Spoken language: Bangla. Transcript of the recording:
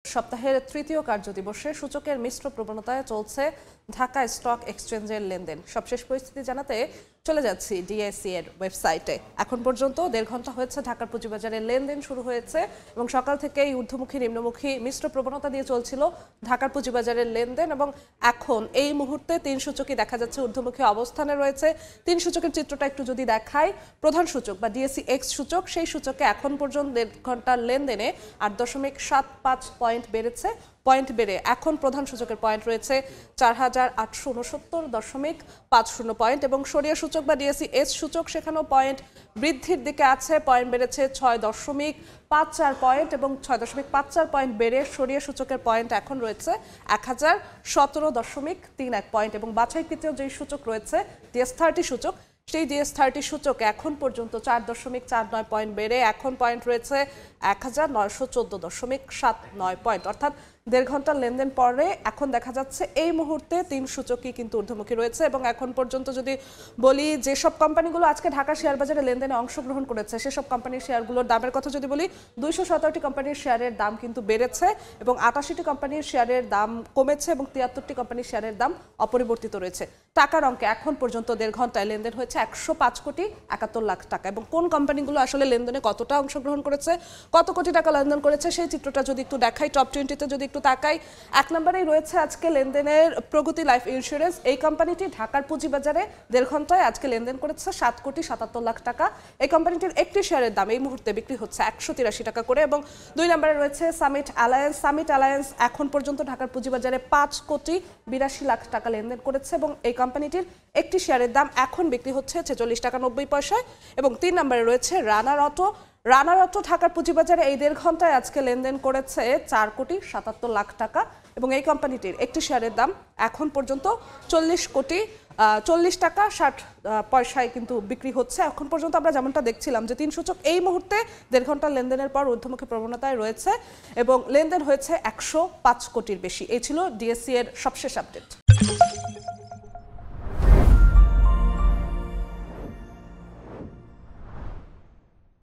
সপ্তাহের তৃতীয় কার্যদিবসে সূচকের মিশ্র প্রবণতায় চলছে ঢাকা স্টক এক্সচেঞ্জের লেনদেন। সবশেষ পরিস্থিতি জানাতে চলে যাচ্ছি ডিএসই এর ওয়েবসাইটে। এখন পর্যন্ত 1.5 ঘন্টা হয়েছে ঢাকার পুঁজিবাজারে লেনদেন শুরু হয়েছে এবং সকাল থেকেই ঊর্ধ্বমুখী নিম্নমুখী মিশ্র প্রবণতা দিয়ে চলছিল ঢাকার পুঁজিবাজারের লেনদেন এবং এখন এই মুহূর্তে 3 সূচকই দেখা যাচ্ছে ঊর্ধ্বমুখী অবস্থানে রয়েছে। 3 সূচকের চিত্রটা একটু যদি দেখাই, প্রধান সূচক বা ডিএসই এক্স সূচক, সেই সূচকে এখন পর্যন্ত 1.5 ঘন্টার লেনদেনে 8.75 পয়েন্ট বেড়েছে। পয়েন্ট বেড়ে এখন প্রধান সূচকের পয়েন্ট রয়েছে 4869.50 পয়েন্ট এবং সরিয়া সূচক বা ডিএসই এস সূচক সেখানেও পয়েন্ট বৃদ্ধির দিকে আছে। পয়েন্ট বেড়েছে 6.54 পয়েন্ট এবং 6.54 পয়েন্ট বেড়ে সরিয়া সূচকের পয়েন্ট এখন রয়েছে 1017.31 পয়েন্ট এবং বাছাইকৃত যে সূচক রয়েছে DS30 সূচক, সেই DS30 সূচকে এখন পর্যন্ত 4.49 পয়েন্ট বেড়ে এখন পয়েন্ট রয়েছে 1914.79 পয়েন্ট। অর্থাৎ 1.5 ঘন্টার লেনদেন পরে এখন দেখা যাচ্ছে এই মুহূর্তে 3 সূচকই কিন্তু ঊর্ধ্বমুখী রয়েছে এবং এখন পর্যন্ত যদি বলি যেসব কোম্পানিগুলো আজকে ঢাকা শেয়ার বাজারে লেনদেনে অংশগ্রহণ করেছে সেসব কোম্পানির শেয়ারগুলোর দামের কথা যদি বলি, 217টি কোম্পানির শেয়ারের দাম কিন্তু বেড়েছে এবং 88টি কোম্পানির শেয়ারের দাম কমেছে এবং 73টি কোম্পানির শেয়ারের দাম অপরিবর্তিত রয়েছে। টাকার অঙ্কে এখন পর্যন্ত 1.5 ঘন্টায় লেনদেন হয়েছে 105.71 লাখ টাকা এবং কোন কোম্পানিগুলো আসলে লেনদেনে কতটা অংশগ্রহণ করেছে, কত কোটি টাকা লেনদেন করেছে সেই চিত্রটা যদি একটু দেখাই, টপ 20তে যদি একটু তাকাই, 1 নম্বরেই রয়েছে আজকে লেনদেনের প্রগতি লাইফ ইন্স্যুরেন্স। এই কোম্পানিটি ঢাকার পুঁজিবাজারে 1.5 ঘন্টায় আজকে লেনদেন করেছে 7.77 লাখ টাকা। এই কোম্পানিটির একটি শেয়ারের দাম এই মুহূর্তে বিক্রি হচ্ছে 183 টাকা করে এবং 2 নম্বরে রয়েছে সামিট অ্যালায়েন্স। সামিট অ্যালায়েন্স এখন পর্যন্ত ঢাকার পুঁজিবাজারে 5.82 লাখ টাকা লেনদেন করেছে এবং এই কোম্পানিটির একটি শেয়ারের দাম এখন বিক্রি হচ্ছে 46 টাকা 90 পয়সায় এবং 3 নম্বরে রয়েছে রানার অটো। রানার অটো ঢাকার পুঁজিবাজারে এই 1.5 ঘন্টায় আজকে লেনদেন করেছে 4.77 লাখ টাকা এবং এই কোম্পানিটির একটি শেয়ারের দাম এখন পর্যন্ত 40 টাকা 60 পয়সায় কিন্তু বিক্রি হচ্ছে। এখন পর্যন্ত আমরা যেমনটা দেখছিলাম যে 3 সূচক এই মুহূর্তে 1.5 ঘন্টা লেনদেনের পর ঊর্ধ্বমুখী প্রবণতায় রয়েছে এবং লেনদেন হয়েছে 105 কোটির বেশি। এই ছিল ডিএসই এর সবশেষ আপডেট।